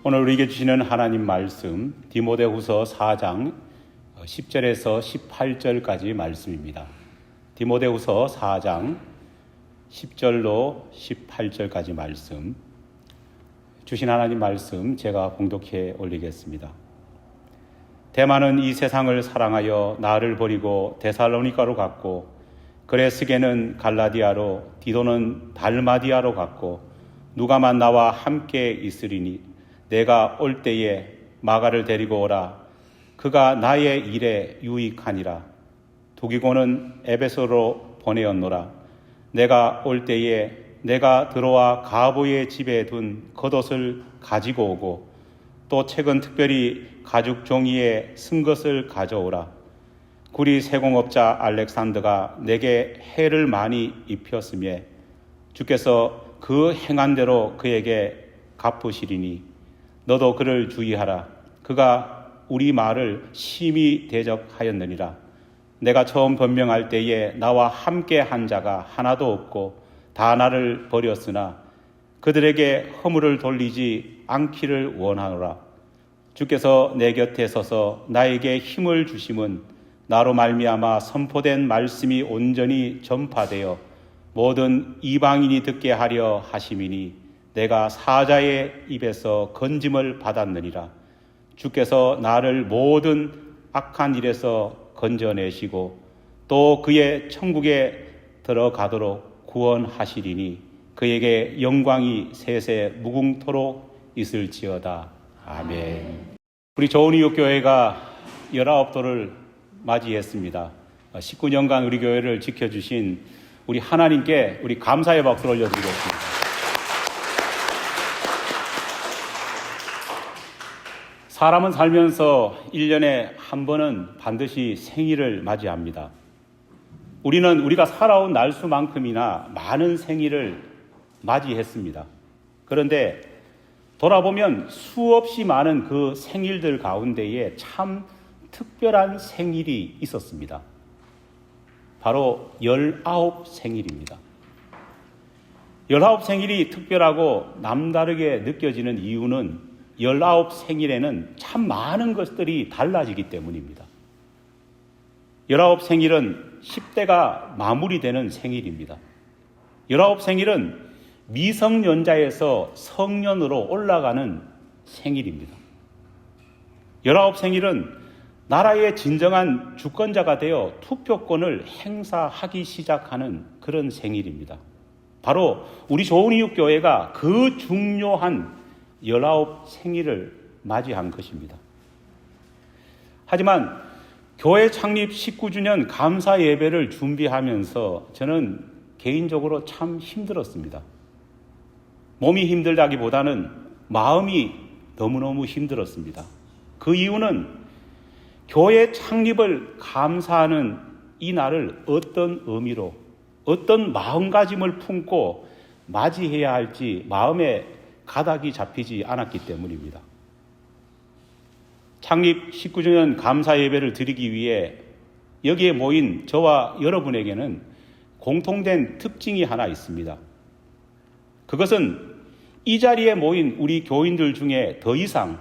오늘 우리에게 주시는 하나님 말씀 디모데후서 4장 10절에서 18절까지 말씀입니다. 디모데후서 4장 10절로 18절까지 말씀, 주신 하나님 말씀 제가 봉독해 올리겠습니다. 데마는 이 세상을 사랑하여 나를 버리고 데살로니가로 갔고, 그레스게는 갈라디아로, 디도는 달마디아로 갔고, 누가만 나와 함께 있으리니 내가 올 때에 마가를 데리고 오라. 그가 나의 일에 유익하니라. 두기고는 에베소로 보내었노라. 내가 올 때에 내가 들어와 가보의 집에 둔 겉옷을 가지고 오고, 또 최근 특별히 가죽 종이에 쓴 것을 가져오라. 구리 세공업자 알렉산더가 내게 해를 많이 입혔으며 주께서 그 행한 대로 그에게 갚으시리니 너도 그를 주의하라. 그가 우리 말을 심히 대적하였느니라. 내가 처음 변명할 때에 나와 함께 한 자가 하나도 없고 다 나를 버렸으나 그들에게 허물을 돌리지 않기를 원하노라. 주께서 내 곁에 서서 나에게 힘을 주심은 나로 말미암아 선포된 말씀이 온전히 전파되어 모든 이방인이 듣게 하려 하심이니 내가 사자의 입에서 건짐을 받았느니라. 주께서 나를 모든 악한 일에서 건져내시고 또 그의 천국에 들어가도록 구원하시리니 그에게 영광이 세세 무궁토록 있을지어다. 아멘. 우리 좋은 이웃 교회가 19돌을 맞이했습니다. 19년간 우리 교회를 지켜주신 우리 하나님께 우리 감사의 박수를 올려드리겠습니다. 사람은 살면서 1년에 한 번은 반드시 생일을 맞이합니다. 우리는 우리가 살아온 날수만큼이나 많은 생일을 맞이했습니다. 그런데 돌아보면 수없이 많은 그 생일들 가운데에 참 특별한 생일이 있었습니다. 바로 19 생일입니다. 19 생일이 특별하고 남다르게 느껴지는 이유는 19 생일에는 참 많은 것들이 달라지기 때문입니다. 19 생일은 10대가 마무리되는 생일입니다. 19 생일은 미성년자에서 성년으로 올라가는 생일입니다. 19 생일은 나라의 진정한 주권자가 되어 투표권을 행사하기 시작하는 그런 생일입니다. 바로 우리 좋은 이웃 교회가 그 중요한 19 생일을 맞이한 것입니다. 하지만 교회 창립 19주년 감사 예배를 준비하면서 저는 개인적으로 참 힘들었습니다. 몸이 힘들다기보다는 마음이 너무너무 힘들었습니다. 그 이유는 교회 창립을 감사하는 이 날을 어떤 의미로, 어떤 마음가짐을 품고 맞이해야 할지 마음에 가닥이 잡히지 않았기 때문입니다. 창립 19주년 감사 예배를 드리기 위해 여기에 모인 저와 여러분에게는 공통된 특징이 하나 있습니다. 그것은 이 자리에 모인 우리 교인들 중에 더 이상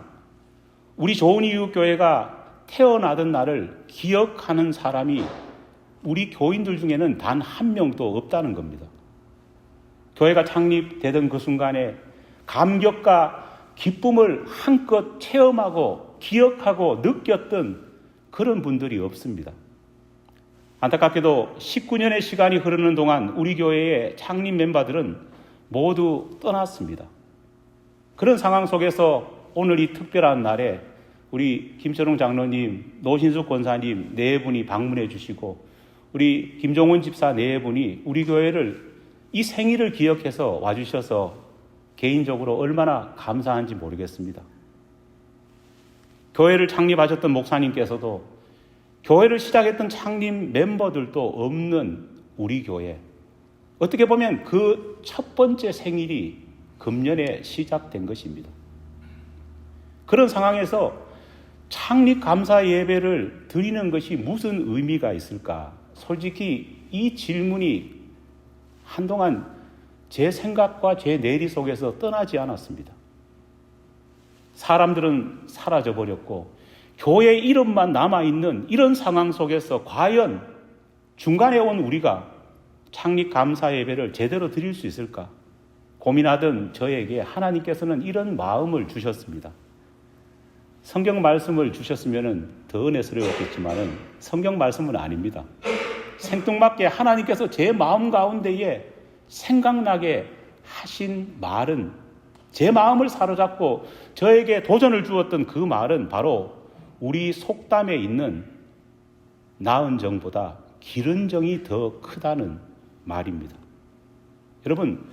우리 좋은 이웃 교회가 태어나던 날을 기억하는 사람이 우리 교인들 중에는 단 한 명도 없다는 겁니다. 교회가 창립되던 그 순간에 감격과 기쁨을 한껏 체험하고 기억하고 느꼈던 그런 분들이 없습니다. 안타깝게도 19년의 시간이 흐르는 동안 우리 교회의 창립 멤버들은 모두 떠났습니다. 그런 상황 속에서 오늘 이 특별한 날에 우리 김철웅 장로님, 노신숙 권사님 네 분이 방문해 주시고 우리 김종훈 집사 네 분이 우리 교회를 이 생일을 기억해서 와주셔서 개인적으로 얼마나 감사한지 모르겠습니다. 교회를 창립하셨던 목사님께서도 교회를 시작했던 창립 멤버들도 없는 우리 교회, 어떻게 보면 그 첫 번째 생일이 금년에 시작된 것입니다. 그런 상황에서 창립 감사 예배를 드리는 것이 무슨 의미가 있을까? 솔직히 이 질문이 한동안 제 생각과 제 내리 속에서 떠나지 않았습니다. 사람들은 사라져버렸고 교회 이름만 남아있는 이런 상황 속에서 과연 중간에 온 우리가 창립 감사 예배를 제대로 드릴 수 있을까 고민하던 저에게 하나님께서는 이런 마음을 주셨습니다. 성경 말씀을 주셨으면 더 은혜스러웠겠지만 성경 말씀은 아닙니다. 생뚱맞게 하나님께서 제 마음 가운데에 생각나게 하신 말은, 제 마음을 사로잡고 저에게 도전을 주었던 그 말은 바로 우리 속담에 있는 나은 정보다 기른 정이 더 크다는 말입니다. 여러분,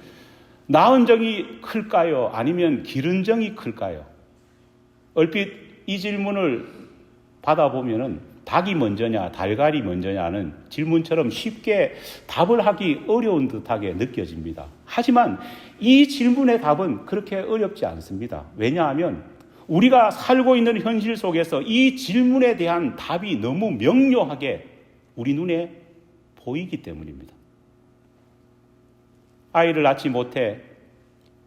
나은 정이 클까요? 아니면 기른 정이 클까요? 얼핏 이 질문을 받아보면은 닭이 먼저냐 달걀이 먼저냐는 질문처럼 쉽게 답을 하기 어려운 듯하게 느껴집니다. 하지만 이 질문의 답은 그렇게 어렵지 않습니다. 왜냐하면 우리가 살고 있는 현실 속에서 이 질문에 대한 답이 너무 명료하게 우리 눈에 보이기 때문입니다. 아이를 낳지 못해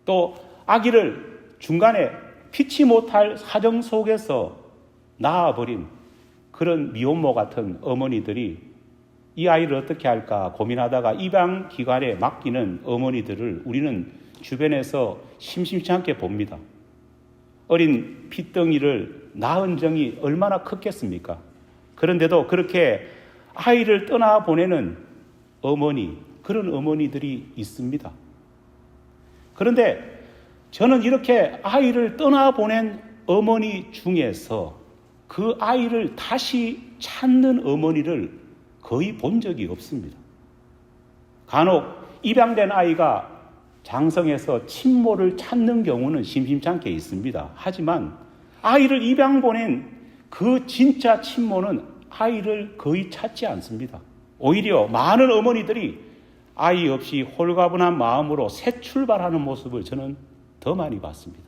또 아기를 중간에 피치 못할 사정 속에서 낳아버린 그런 미혼모 같은 어머니들이 이 아이를 어떻게 할까 고민하다가 입양기관에 맡기는 어머니들을 우리는 주변에서 심심치 않게 봅니다. 어린 핏덩이를 낳은 정이 얼마나 컸겠습니까? 그런데도 그렇게 아이를 떠나보내는 어머니, 그런 어머니들이 있습니다. 그런데 저는 이렇게 아이를 떠나보낸 어머니 중에서 그 아이를 다시 찾는 어머니를 거의 본 적이 없습니다. 간혹 입양된 아이가 장성해서 친모를 찾는 경우는 심심찮게 있습니다. 하지만 아이를 입양 보낸 그 진짜 친모는 아이를 거의 찾지 않습니다. 오히려 많은 어머니들이 아이 없이 홀가분한 마음으로 새 출발하는 모습을 저는 더 많이 봤습니다.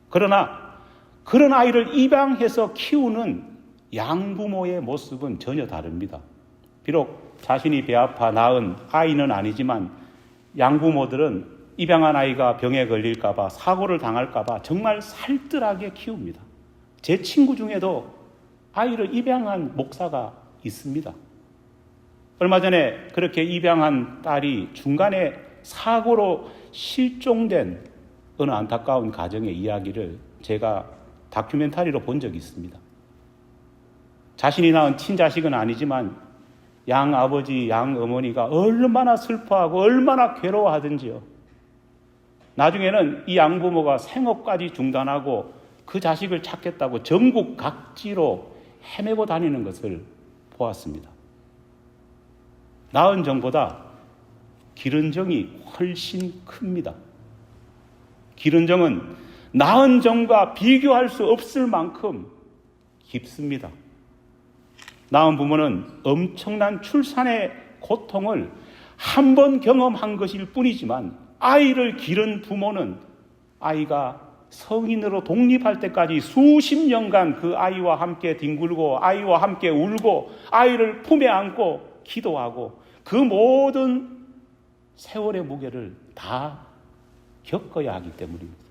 그러나 그런 아이를 입양해서 키우는 양부모의 모습은 전혀 다릅니다. 비록 자신이 배 아파 낳은 아이는 아니지만 양부모들은 입양한 아이가 병에 걸릴까봐, 사고를 당할까봐 정말 살뜰하게 키웁니다. 제 친구 중에도 아이를 입양한 목사가 있습니다. 얼마 전에 그렇게 입양한 딸이 중간에 사고로 실종된 어느 안타까운 가정의 이야기를 제가 다큐멘터리로 본 적이 있습니다. 자신이 낳은 친자식은 아니지만 양 아버지, 양 어머니가 얼마나 슬퍼하고 얼마나 괴로워하든지요. 나중에는 이 양부모가 생업까지 중단하고 그 자식을 찾겠다고 전국 각지로 헤매고 다니는 것을 보았습니다. 낳은 정보다 기른 정이 훨씬 큽니다. 기른 정은 낳은 정과 비교할 수 없을 만큼 깊습니다. 낳은 부모는 엄청난 출산의 고통을 한 번 경험한 것일 뿐이지만 아이를 기른 부모는 아이가 성인으로 독립할 때까지 수십 년간 그 아이와 함께 뒹굴고 아이와 함께 울고 아이를 품에 안고 기도하고 그 모든 세월의 무게를 다 겪어야 하기 때문입니다.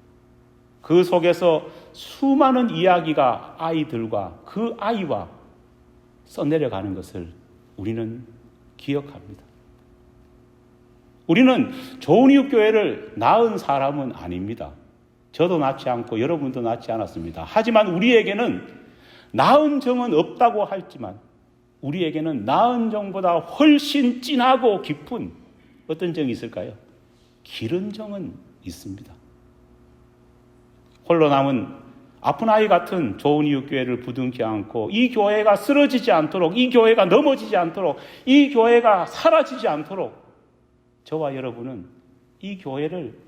그 속에서 수많은 이야기가 아이들과 그 아이와 써내려가는 것을 우리는 기억합니다. 우리는 좋은 이웃 교회를 낳은 사람은 아닙니다. 저도 낳지 않고 여러분도 낳지 않았습니다. 하지만 우리에게는 낳은 정은 없다고 하지만 우리에게는 낳은 정보다 훨씬 진하고 깊은 어떤 정이 있을까요? 기른 정은 있습니다. 홀로 남은 아픈 아이 같은 좋은 이웃 교회를 부둥켜 안고 이 교회가 쓰러지지 않도록, 이 교회가 넘어지지 않도록, 이 교회가 사라지지 않도록 저와 여러분은 이 교회를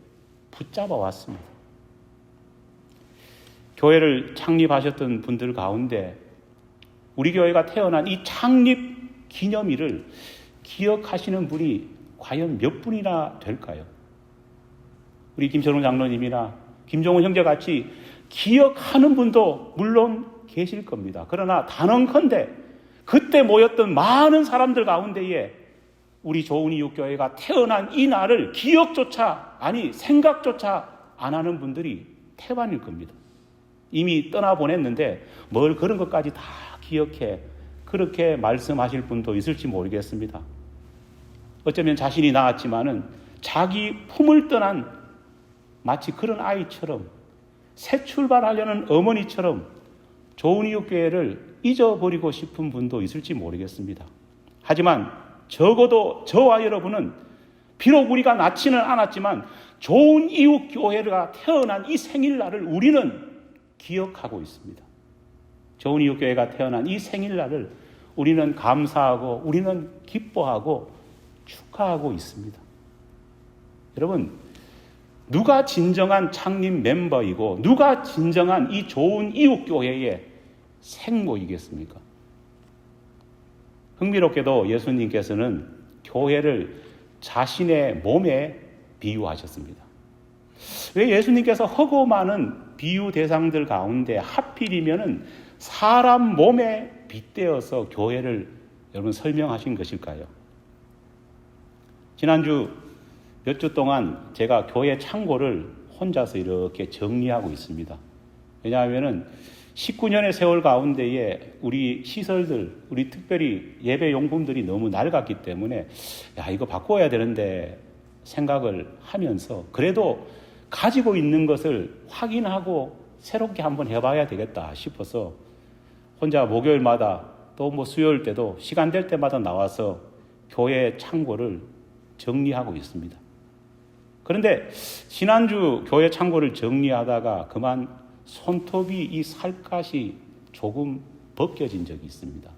붙잡아 왔습니다. 교회를 창립하셨던 분들 가운데 우리 교회가 태어난 이 창립 기념일을 기억하시는 분이 과연 몇 분이나 될까요? 우리 김철웅 장로님이나 김종훈 형제같이 기억하는 분도 물론 계실 겁니다. 그러나 단언컨대 그때 모였던 많은 사람들 가운데에 우리 좋은 이웃 교회가 태어난 이 날을 기억조차, 아니 생각조차 안 하는 분들이 태반일 겁니다. 이미 떠나보냈는데 뭘 그런 것까지 다 기억해 그렇게 말씀하실 분도 있을지 모르겠습니다. 어쩌면 자신이 낳았지만은 자기 품을 떠난 마치 그런 아이처럼 새 출발하려는 어머니처럼 좋은 이웃 교회를 잊어버리고 싶은 분도 있을지 모르겠습니다. 하지만 적어도 저와 여러분은 비록 우리가 낳지는 않았지만 좋은 이웃 교회가 태어난 이 생일날을 우리는 기억하고 있습니다. 좋은 이웃 교회가 태어난 이 생일날을 우리는 감사하고 우리는 기뻐하고 축하하고 있습니다. 여러분, 누가 진정한 창립 멤버이고 누가 진정한 이 좋은 이웃 교회의 생모이겠습니까? 흥미롭게도 예수님께서는 교회를 자신의 몸에 비유하셨습니다. 왜 예수님께서 허고 많은 비유 대상들 가운데 하필이면은 사람 몸에 빗대어서 교회를 여러분 설명하신 것일까요? 지난주 몇 주 동안 제가 교회 창고를 혼자서 이렇게 정리하고 있습니다. 왜냐하면은 19년의 세월 가운데에 우리 시설들, 우리 특별히 예배 용품들이 너무 낡았기 때문에 야, 이거 바꿔야 되는데 생각을 하면서 그래도 가지고 있는 것을 확인하고 새롭게 한번 해봐야 되겠다 싶어서 혼자 목요일마다 또 뭐 수요일 때도 시간 될 때마다 나와서 교회 창고를 정리하고 있습니다. 그런데 지난주 교회 창고를 정리하다가 그만 손톱이 이 살갗이 조금 벗겨진 적이 있습니다.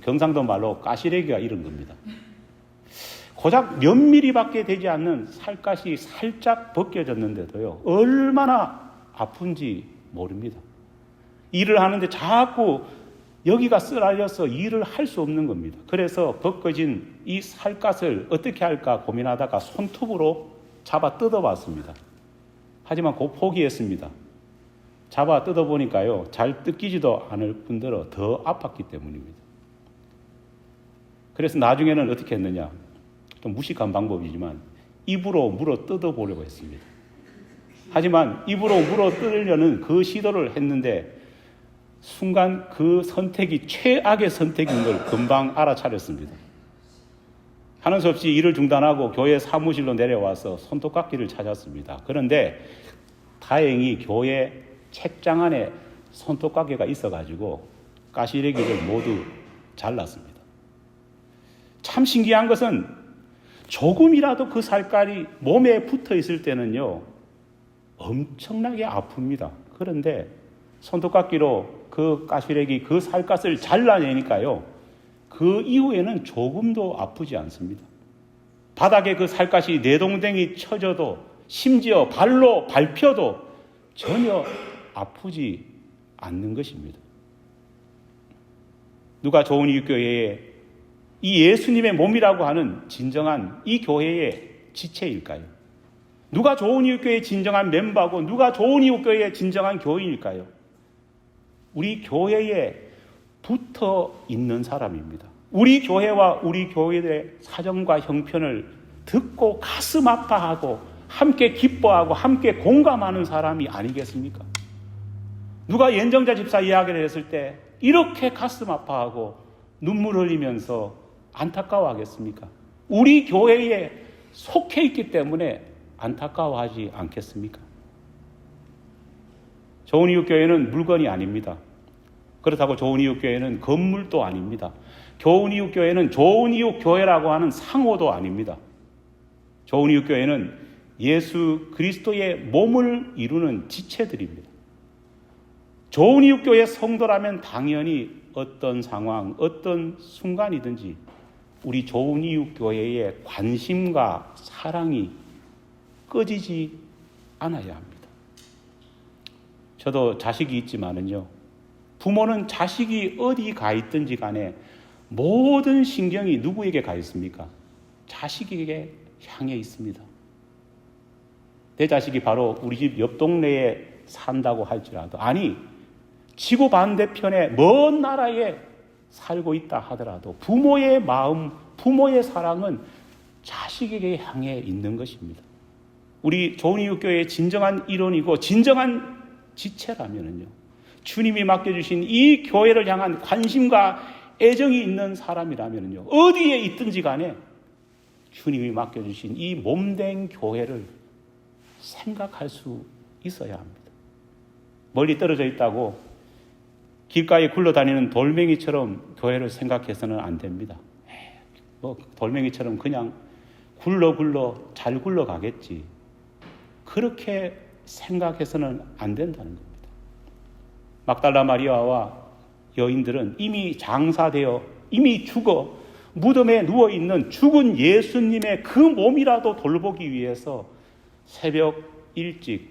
경상도 말로 까시래기가 이런 겁니다. 고작 몇 미리밖에 되지 않는 살갗이 살짝 벗겨졌는데도요, 얼마나 아픈지 모릅니다. 일을 하는데 자꾸 여기가 쓰라려서 일을 할 수 없는 겁니다. 그래서 벗겨진 이 살갗을 어떻게 할까 고민하다가 손톱으로 잡아 뜯어봤습니다. 하지만 곧 포기했습니다. 잡아 뜯어보니까요, 잘 뜯기지도 않을 뿐더러 더 아팠기 때문입니다. 그래서 나중에는 어떻게 했느냐, 좀 무식한 방법이지만 입으로 물어 뜯어보려고 했습니다. 하지만 입으로 물어 뜯으려는 그 시도를 했는데 순간 그 선택이 최악의 선택인 걸 금방 알아차렸습니다. 하는 수 없이 일을 중단하고 교회 사무실로 내려와서 손톱깎이를 찾았습니다. 그런데 다행히 교회 책장 안에 손톱깎이가 있어가지고 가시래기를 모두 잘랐습니다. 참 신기한 것은 조금이라도 그 살깔이 몸에 붙어 있을 때는요, 엄청나게 아픕니다. 그런데 손톱깎이로 그 가시래기, 그 살갗을 잘라내니까요, 그 이후에는 조금도 아프지 않습니다. 바닥에 그 살갗이 내동댕이 쳐져도 심지어 발로 밟혀도 전혀 아프지 않는 것입니다. 누가 좋은 이 교회에 이 예수님의 몸이라고 하는 진정한 이 교회의 지체일까요? 누가 좋은 이웃 교회의 진정한 멤버고 누가 좋은 이웃 교회의 진정한 교인일까요? 우리 교회에 붙어 있는 사람입니다. 우리 교회와 우리 교회의 사정과 형편을 듣고 가슴 아파하고 함께 기뻐하고 함께 공감하는 사람이 아니겠습니까? 누가 연정자 집사 이야기를 했을 때 이렇게 가슴 아파하고 눈물 흘리면서 안타까워하겠습니까? 우리 교회에 속해 있기 때문에 안타까워하지 않겠습니까? 좋은 이웃 교회는 물건이 아닙니다. 그렇다고 좋은 이웃 교회는 건물도 아닙니다. 좋은 이웃 교회는 좋은 이웃 교회라고 하는 상호도 아닙니다. 좋은 이웃 교회는 예수 그리스도의 몸을 이루는 지체들입니다. 좋은 이웃 교회 성도라면 당연히 어떤 상황, 어떤 순간이든지 우리 좋은 이웃 교회의 관심과 사랑이 꺼지지 않아야 합니다. 저도 자식이 있지만은요, 부모는 자식이 어디 가 있든지 간에 모든 신경이 누구에게 가 있습니까? 자식에게 향해 있습니다. 내 자식이 바로 우리 집 옆 동네에 산다고 할지라도, 아니 지구 반대편의 먼 나라에 살고 있다 하더라도 부모의 마음, 부모의 사랑은 자식에게 향해 있는 것입니다. 우리 좋은이웃교회의 진정한 일원이고 진정한 지체라면요, 주님이 맡겨주신 이 교회를 향한 관심과 애정이 있는 사람이라면요, 어디에 있든지 간에 주님이 맡겨주신 이 몸된 교회를 생각할 수 있어야 합니다. 멀리 떨어져 있다고 길가에 굴러다니는 돌멩이처럼 교회를 생각해서는 안 됩니다. 돌멩이처럼 그냥 굴러 잘 굴러가겠지, 그렇게 생각해서는 안 된다는 겁니다. 막달라 마리아와 여인들은 이미 장사되어 이미 죽어 무덤에 누워있는 죽은 예수님의 그 몸이라도 돌보기 위해서 새벽 일찍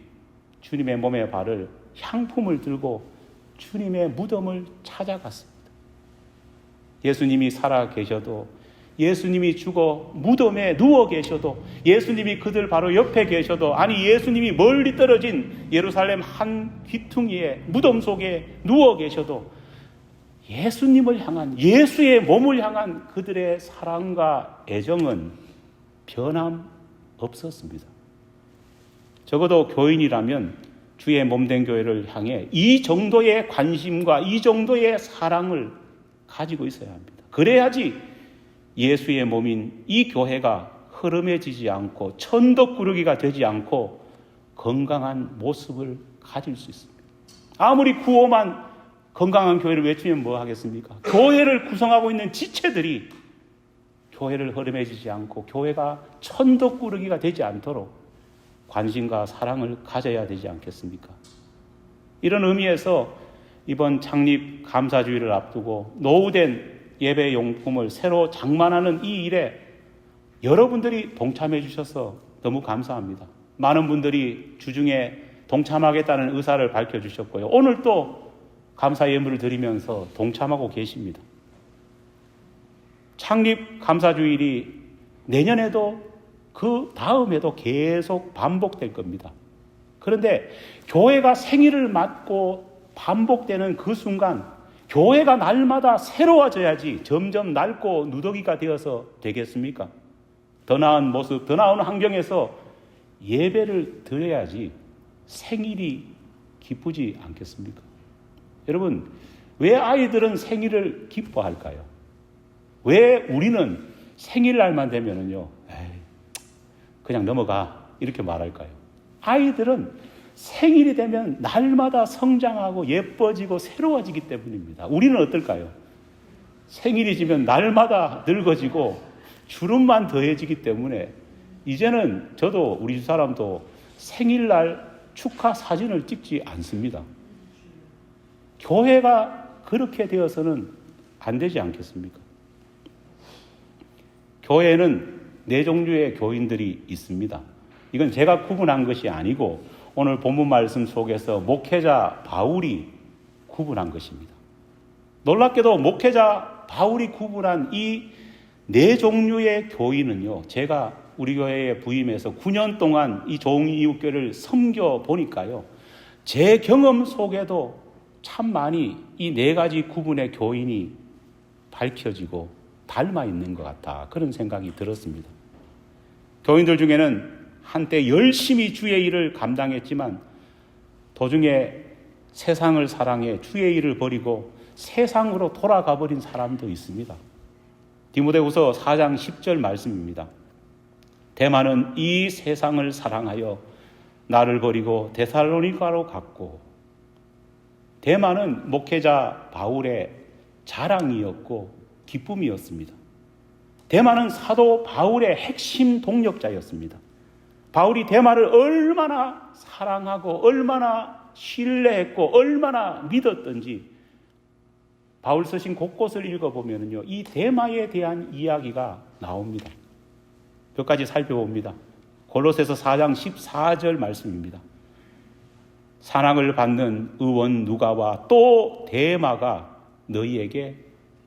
주님의 몸에 바를 향품을 들고 주님의 무덤을 찾아갔습니다. 예수님이 살아 계셔도, 예수님이 죽어 무덤에 누워 계셔도, 예수님이 그들 바로 옆에 계셔도, 아니 예수님이 멀리 떨어진 예루살렘 한 귀퉁이에 무덤 속에 누워 계셔도 예수님을 향한, 예수의 몸을 향한 그들의 사랑과 애정은 변함없었습니다. 적어도 교인이라면 주의 몸된 교회를 향해 이 정도의 관심과 이 정도의 사랑을 가지고 있어야 합니다. 그래야지 예수의 몸인 이 교회가 흐름해지지 않고 천덕꾸러기가 되지 않고 건강한 모습을 가질 수 있습니다. 아무리 구호만 건강한 교회를 외치면 뭐 하겠습니까? 교회를 구성하고 있는 지체들이 교회를 흐름해지지 않고 교회가 천덕꾸러기가 되지 않도록 관심과 사랑을 가져야 되지 않겠습니까? 이런 의미에서 이번 창립 감사주의를 앞두고 노후된 예배 용품을 새로 장만하는 이 일에 여러분들이 동참해 주셔서 너무 감사합니다. 많은 분들이 주중에 동참하겠다는 의사를 밝혀주셨고요, 오늘 또 감사 예물을 드리면서 동참하고 계십니다. 창립 감사주일이 내년에도 그 다음에도 계속 반복될 겁니다. 그런데 교회가 생일을 맞고 반복되는 그 순간 교회가 날마다 새로워져야지 점점 낡고 누더기가 되어서 되겠습니까? 더 나은 모습, 더 나은 환경에서 예배를 드려야지 생일이 기쁘지 않겠습니까? 여러분, 왜 아이들은 생일을 기뻐할까요? 왜 우리는 생일날만 되면은요, 그냥 넘어가 이렇게 말할까요? 아이들은 생일이 되면 날마다 성장하고 예뻐지고 새로워지기 때문입니다. 우리는 어떨까요? 생일이 지면 날마다 늙어지고 주름만 더해지기 때문에 이제는 저도 우리 사람도 생일날 축하 사진을 찍지 않습니다. 교회가 그렇게 되어서는 안 되지 않겠습니까? 교회에는 네 종류의 교인들이 있습니다. 이건 제가 구분한 것이 아니고 오늘 본문 말씀 속에서 목회자 바울이 구분한 것입니다. 놀랍게도 목회자 바울이 구분한 이 네 종류의 교인은요, 제가 우리 교회에 부임해서 9년 동안 이 좋은이웃교회를 섬겨 보니까요, 제 경험 속에도 참 많이 이 네 가지 구분의 교인이 밝혀지고 닮아 있는 것 같다, 그런 생각이 들었습니다. 교인들 중에는 한때 열심히 주의 일을 감당했지만 도중에 세상을 사랑해 주의 일을 버리고 세상으로 돌아가 버린 사람도 있습니다. 디모데후서 4장 10절 말씀입니다. 데마는 이 세상을 사랑하여 나를 버리고 데살로니가로 갔고, 데마는 목회자 바울의 자랑이었고 기쁨이었습니다. 데마는 사도 바울의 핵심 동력자였습니다. 바울이 데마를 얼마나 사랑하고 얼마나 신뢰했고 얼마나 믿었던지 바울 쓰신 곳곳을 읽어보면요, 이 데마에 대한 이야기가 나옵니다. 몇 가지 살펴봅니다. 골로새서 4장 14절 말씀입니다. 사랑을 받는 의원 누가와 또 데마가 너희에게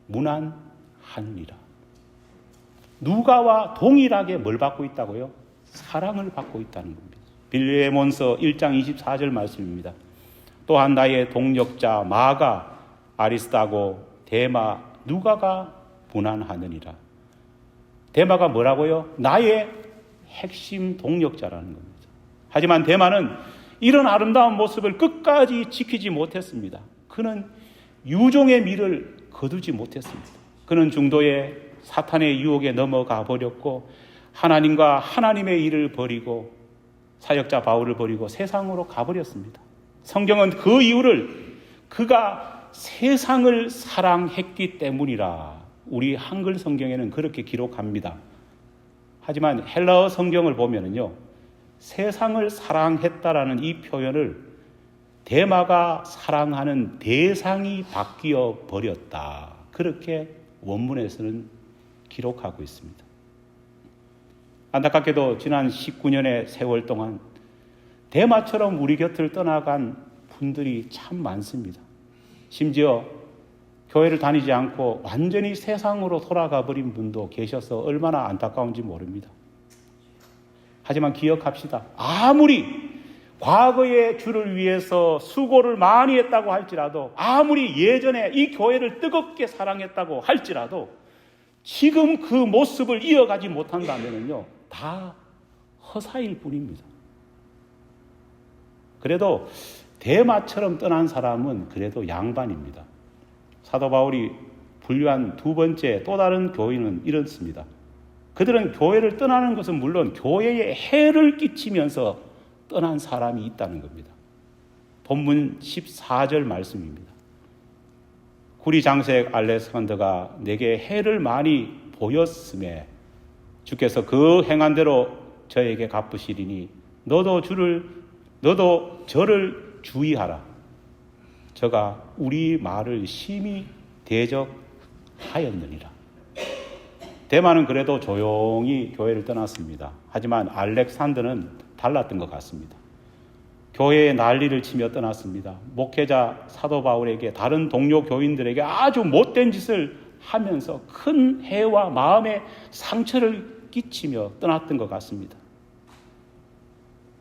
문안하느니라. 누가와 동일하게 뭘 받고 있다고요? 사랑을 받고 있다는 겁니다. 빌레몬서 1장 24절 말씀입니다. 또한 나의 동력자 마가, 아리스다고, 데마, 누가가 문안하느니라. 데마가 뭐라고요? 나의 핵심 동력자라는 겁니다. 하지만 데마는 이런 아름다운 모습을 끝까지 지키지 못했습니다. 그는 유종의 미를 거두지 못했습니다. 그는 중도에 사탄의 유혹에 넘어가 버렸고 하나님과 하나님의 일을 버리고 사역자 바울을 버리고 세상으로 가버렸습니다. 성경은 그 이유를 그가 세상을 사랑했기 때문이라 우리 한글 성경에는 그렇게 기록합니다. 하지만 헬라어 성경을 보면은요, 세상을 사랑했다라는 이 표현을 데마가 사랑하는 대상이 바뀌어 버렸다, 그렇게 원문에서는 기록하고 있습니다. 안타깝게도 지난 19년의 세월 동안 데마처럼 우리 곁을 떠나간 분들이 참 많습니다. 심지어 교회를 다니지 않고 완전히 세상으로 돌아가 버린 분도 계셔서 얼마나 안타까운지 모릅니다. 하지만 기억합시다. 아무리 과거의 주를 위해서 수고를 많이 했다고 할지라도, 아무리 예전에 이 교회를 뜨겁게 사랑했다고 할지라도 지금 그 모습을 이어가지 못한다면요, 다 허사일 뿐입니다. 그래도 데마처럼 떠난 사람은 그래도 양반입니다. 사도 바울이 분류한 두 번째 또 다른 교인은 이렇습니다. 그들은 교회를 떠나는 것은 물론 교회에 해를 끼치면서 떠난 사람이 있다는 겁니다. 본문 14절 말씀입니다. 구리 장색 알렉산더가 내게 해를 많이 보였음에 주께서 그 행한 대로 저에게 갚으시리니 너도 저를 주의하라. 저가 우리 말을 심히 대적하였느니라. 데마는 그래도 조용히 교회를 떠났습니다. 하지만 알렉산더는 달랐던 것 같습니다. 교회에 난리를 치며 떠났습니다. 목회자 사도 바울에게, 다른 동료 교인들에게 아주 못된 짓을 하면서 큰 해와 마음의 상처를 끼치며 떠났던 것 같습니다.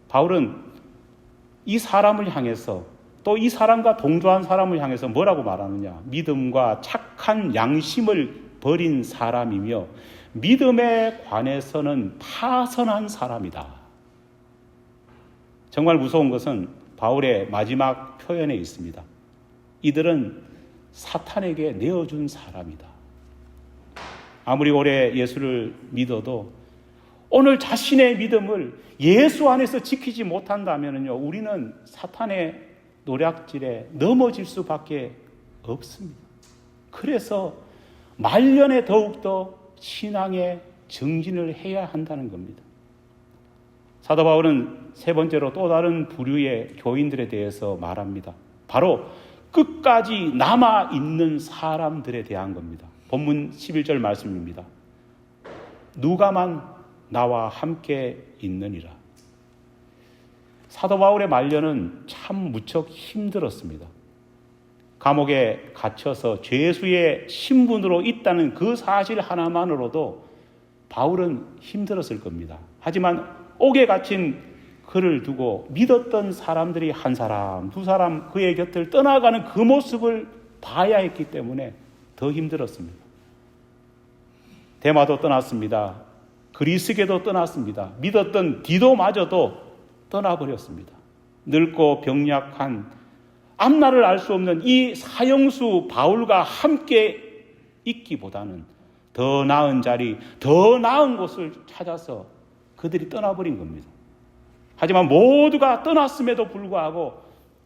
바울은 이 사람을 향해서, 또 이 사람과 동조한 사람을 향해서 뭐라고 말하느냐? 믿음과 착한 양심을 버린 사람이며 믿음에 관해서는 파선한 사람이다. 정말 무서운 것은 바울의 마지막 표현에 있습니다. 이들은 사탄에게 내어준 사람이다. 아무리 오래 예수를 믿어도 오늘 자신의 믿음을 예수 안에서 지키지 못한다면요, 우리는 사탄의 노략질에 넘어질 수밖에 없습니다. 그래서 말년에 더욱더 신앙의 정진을 해야 한다는 겁니다. 사도 바울은 세 번째로 또 다른 부류의 교인들에 대해서 말합니다. 바로 끝까지 남아있는 사람들에 대한 겁니다. 본문 11절 말씀입니다. 누가만 나와 함께 있느니라. 사도 바울의 말년은 참 무척 힘들었습니다. 감옥에 갇혀서 죄수의 신분으로 있다는 그 사실 하나만으로도 바울은 힘들었을 겁니다. 하지만 옥에 갇힌 그를 두고 믿었던 사람들이 한 사람, 두 사람 그의 곁을 떠나가는 그 모습을 봐야 했기 때문에 더 힘들었습니다. 데마도 떠났습니다. 그리스게도 떠났습니다. 믿었던 디도마저도 떠나버렸습니다. 늙고 병약한 앞날을 알 수 없는 이 사형수 바울과 함께 있기보다는 더 나은 자리, 더 나은 곳을 찾아서 그들이 떠나버린 겁니다. 하지만 모두가 떠났음에도 불구하고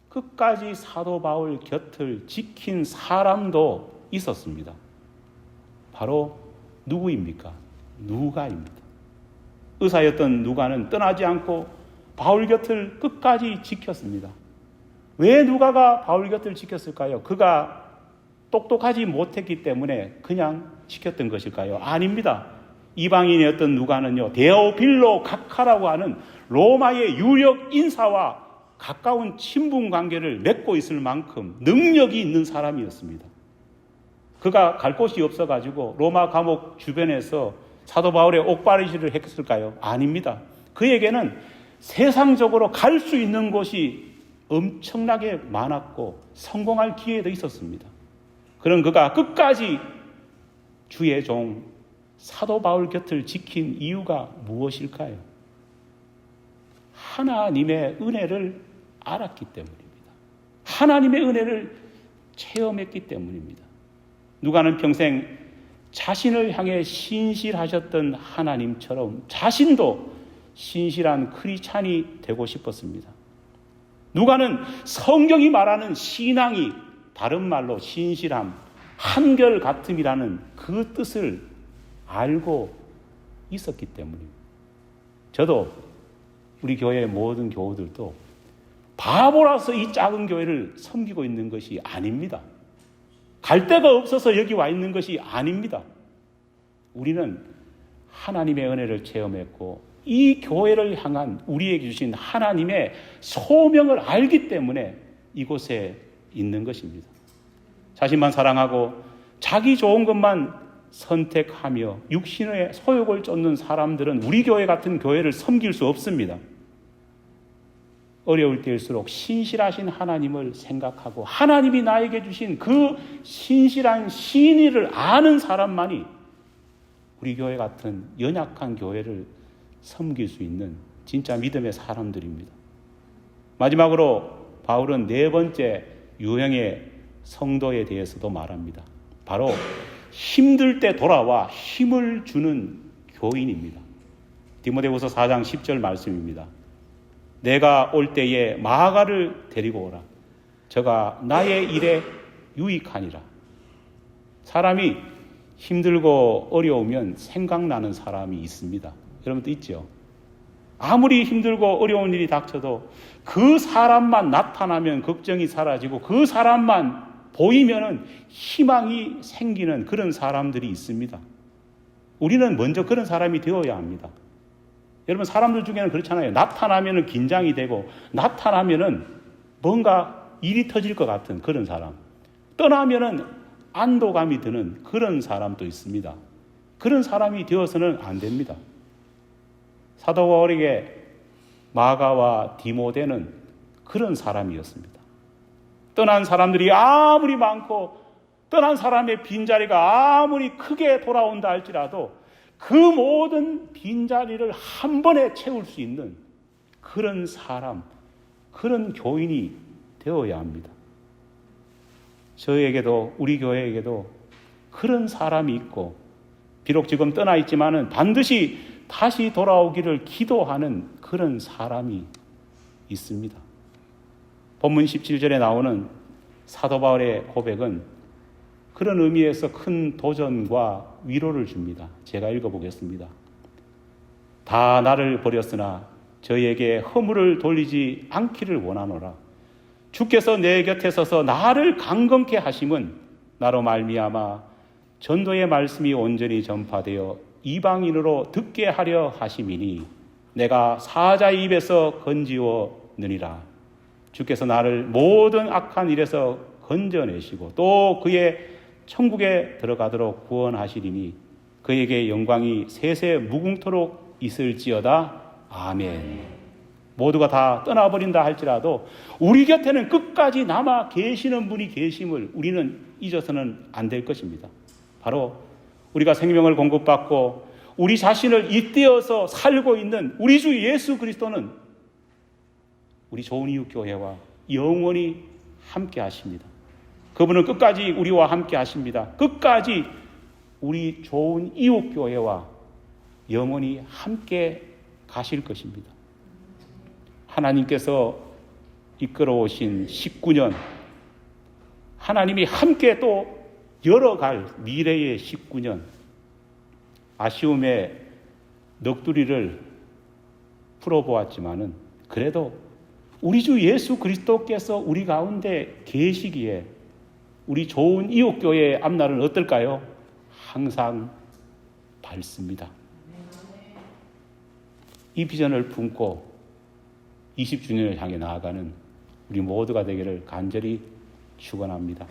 끝까지 사도 바울 곁을 지킨 사람도 있었습니다. 바로 누구입니까? 누가입니다. 의사였던 누가는 떠나지 않고 바울 곁을 끝까지 지켰습니다. 왜 누가가 바울 곁을 지켰을까요? 그가 똑똑하지 못했기 때문에 그냥 지켰던 것일까요? 아닙니다. 이방인이었던 누가는요, 데오빌로 각하라고 하는 로마의 유력 인사와 가까운 친분 관계를 맺고 있을 만큼 능력이 있는 사람이었습니다. 그가 갈 곳이 없어가지고 로마 감옥 주변에서 사도 바울의 옥바리시를 했을까요? 아닙니다. 그에게는 세상적으로 갈 수 있는 곳이 엄청나게 많았고 성공할 기회도 있었습니다. 그런 그가 끝까지 주의 종 사도 바울 곁을 지킨 이유가 무엇일까요? 하나님의 은혜를 알았기 때문입니다. 하나님의 은혜를 체험했기 때문입니다. 누가는 평생 자신을 향해 신실하셨던 하나님처럼 자신도 신실한 크리스찬이 되고 싶었습니다. 누가는 성경이 말하는 신앙이 다른 말로 신실함, 한결같음이라는 그 뜻을 알고 있었기 때문입니다. 저도 우리 교회의 모든 교우들도 바보라서 이 작은 교회를 섬기고 있는 것이 아닙니다. 갈 데가 없어서 여기 와 있는 것이 아닙니다. 우리는 하나님의 은혜를 체험했고 이 교회를 향한 우리에게 주신 하나님의 소명을 알기 때문에 이곳에 있는 것입니다. 자신만 사랑하고 자기 좋은 것만 선택하며 육신의 소욕을 쫓는 사람들은 우리 교회 같은 교회를 섬길 수 없습니다. 어려울 때일수록 신실하신 하나님을 생각하고 하나님이 나에게 주신 그 신실한 신의를 아는 사람만이 우리 교회 같은 연약한 교회를 섬길 수 있는 진짜 믿음의 사람들입니다. 마지막으로 바울은 네 번째 유형의 성도에 대해서도 말합니다. 바로 힘들 때 돌아와 힘을 주는 교인입니다. 디모데후서 4장 10절 말씀입니다. 내가 올 때에 마가를 데리고 오라. 저가 나의 일에 유익하니라. 사람이 힘들고 어려우면 생각나는 사람이 있습니다. 여러분도 있죠? 아무리 힘들고 어려운 일이 닥쳐도 그 사람만 나타나면 걱정이 사라지고 그 사람만 보이면은 희망이 생기는 그런 사람들이 있습니다. 우리는 먼저 그런 사람이 되어야 합니다. 여러분, 사람들 중에는 그렇잖아요. 나타나면은 긴장이 되고 나타나면은 뭔가 일이 터질 것 같은 그런 사람, 떠나면은 안도감이 드는 그런 사람도 있습니다. 그런 사람이 되어서는 안 됩니다. 사도 바울에게 마가와 디모데는 그런 사람이었습니다. 떠난 사람들이 아무리 많고 떠난 사람의 빈자리가 아무리 크게 돌아온다 할지라도 그 모든 빈자리를 한 번에 채울 수 있는 그런 사람, 그런 교인이 되어야 합니다. 저에게도 우리 교회에게도 그런 사람이 있고 비록 지금 떠나 있지만은 반드시 다시 돌아오기를 기도하는 그런 사람이 있습니다. 본문 17절에 나오는 사도 바울의 고백은 그런 의미에서 큰 도전과 위로를 줍니다. 제가 읽어보겠습니다. 다 나를 버렸으나 저에게 허물을 돌리지 않기를 원하노라. 주께서 내 곁에 서서 나를 강건케 하심은 나로 말미암아 전도의 말씀이 온전히 전파되어 이방인으로 듣게 하려 하심이니 내가 사자의 입에서 건지었느니라. 주께서 나를 모든 악한 일에서 건져내시고 또 그의 천국에 들어가도록 구원하시리니 그에게 영광이 세세 무궁토록 있을지어다. 아멘. 모두가 다 떠나버린다 할지라도 우리 곁에는 끝까지 남아 계시는 분이 계심을 우리는 잊어서는 안 될 것입니다. 바로 우리가 생명을 공급받고 우리 자신을 잇대어서 살고 있는 우리 주 예수 그리스도는 우리 좋은 이웃 교회와 영원히 함께 하십니다. 그분은 끝까지 우리와 함께 하십니다. 끝까지 우리 좋은 이웃 교회와 영원히 함께 가실 것입니다. 하나님께서 이끌어오신 19년, 하나님이 함께 또 열어갈 미래의 19년, 아쉬움의 넋두리를 풀어보았지만은 그래도 우리 주 예수 그리스도께서 우리 가운데 계시기에 우리 좋은 이웃교회의 앞날은 어떨까요? 항상 밝습니다. 이 비전을 품고 20주년을 향해 나아가는 우리 모두가 되기를 간절히 축원합니다.